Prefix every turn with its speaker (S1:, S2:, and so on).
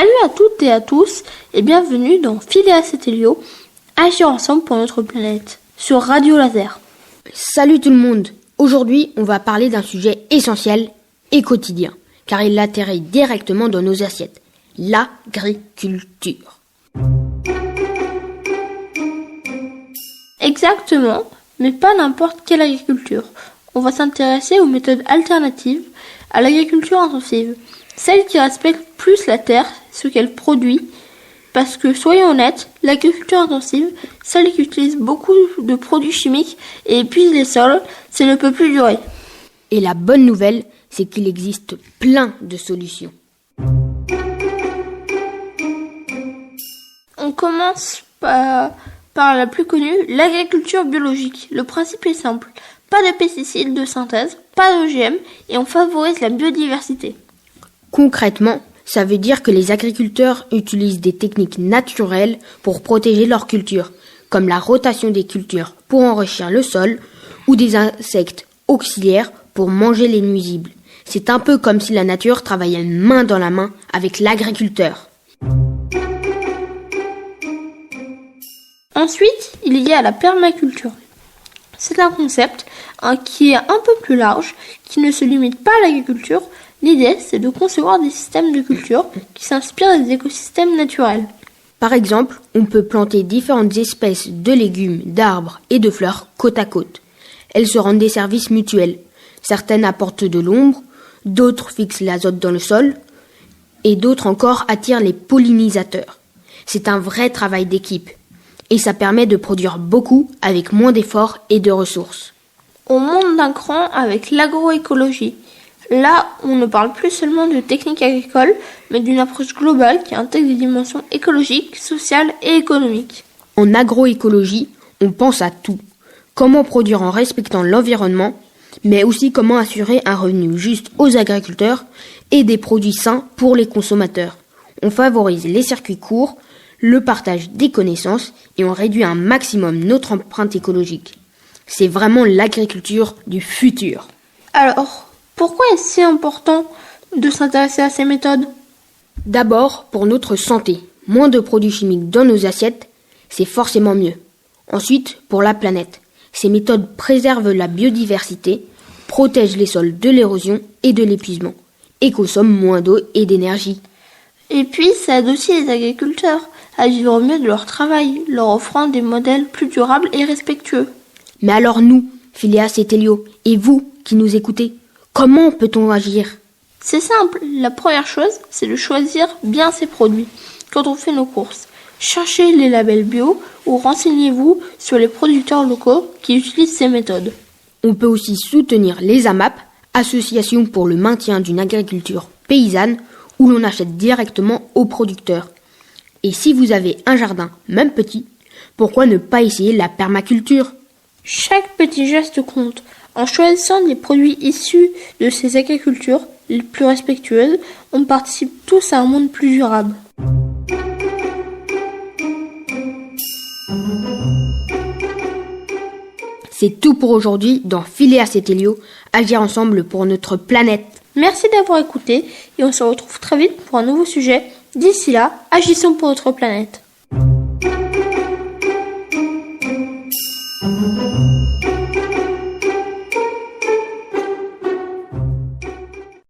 S1: Salut à toutes et à tous et bienvenue dans Phileas et Thélio, agir ensemble pour notre planète, sur Radio Laser.
S2: Salut tout le monde. Aujourd'hui, on va parler d'un sujet essentiel et quotidien, car il atterrit directement dans nos assiettes, l'agriculture.
S1: Exactement, mais pas n'importe quelle agriculture. On va s'intéresser aux méthodes alternatives à l'agriculture intensive, celle qui respecte plus la terre, ce qu'elle produit, parce que, soyons honnêtes, l'agriculture intensive, celle qui utilise beaucoup de produits chimiques et épuise les sols, ça ne peut plus durer.
S2: Et la bonne nouvelle, c'est qu'il existe plein de solutions.
S1: On commence par la plus connue, l'agriculture biologique. Le principe est simple, pas de pesticides de synthèse, pas d'OGM, et on favorise la biodiversité.
S2: Concrètement, ça veut dire que les agriculteurs utilisent des techniques naturelles pour protéger leur culture, comme la rotation des cultures pour enrichir le sol ou des insectes auxiliaires pour manger les nuisibles. C'est un peu comme si la nature travaillait main dans la main avec l'agriculteur.
S1: Ensuite, il y a la permaculture. C'est un concept qui est un peu plus large, qui ne se limite pas à l'agriculture. L'idée, c'est de concevoir des systèmes de culture qui s'inspirent des écosystèmes naturels.
S2: Par exemple, on peut planter différentes espèces de légumes, d'arbres et de fleurs côte à côte. Elles se rendent des services mutuels. Certaines apportent de l'ombre, d'autres fixent l'azote dans le sol, et d'autres encore attirent les pollinisateurs. C'est un vrai travail d'équipe, et ça permet de produire beaucoup avec moins d'efforts et de ressources.
S1: On monte d'un cran avec l'agroécologie. Là, on ne parle plus seulement de techniques agricoles, mais d'une approche globale qui intègre des dimensions écologiques, sociales et économiques.
S2: En agroécologie, on pense à tout. Comment produire en respectant l'environnement, mais aussi comment assurer un revenu juste aux agriculteurs et des produits sains pour les consommateurs. On favorise les circuits courts, le partage des connaissances et on réduit un maximum notre empreinte écologique. C'est vraiment l'agriculture du futur.
S1: Alors, pourquoi est-ce si important de s'intéresser à ces méthodes ?
S2: D'abord, pour notre santé. Moins de produits chimiques dans nos assiettes, c'est forcément mieux. Ensuite, pour la planète. Ces méthodes préservent la biodiversité, protègent les sols de l'érosion et de l'épuisement, et consomment moins d'eau et d'énergie.
S1: Et puis, ça aide aussi les agriculteurs à vivre mieux de leur travail, leur offrant des modèles plus durables et respectueux.
S2: Mais alors nous, Phileas et Thélio, et vous qui nous écoutez, comment peut-on agir ?
S1: C'est simple, la première chose, c'est de choisir bien ses produits quand on fait nos courses. Cherchez les labels bio ou renseignez-vous sur les producteurs locaux qui utilisent ces méthodes.
S2: On peut aussi soutenir les AMAP, Associations pour le maintien d'une agriculture paysanne, où l'on achète directement aux producteurs. Et si vous avez un jardin, même petit, pourquoi ne pas essayer la permaculture ?
S1: Chaque petit geste compte. En choisissant des produits issus de ces agricultures les plus respectueuses, on participe tous à un monde plus durable.
S2: C'est tout pour aujourd'hui dans Phileas et Thélio, agir ensemble pour notre planète.
S1: Merci d'avoir écouté et on se retrouve très vite pour un nouveau sujet. D'ici là, agissons pour notre planète.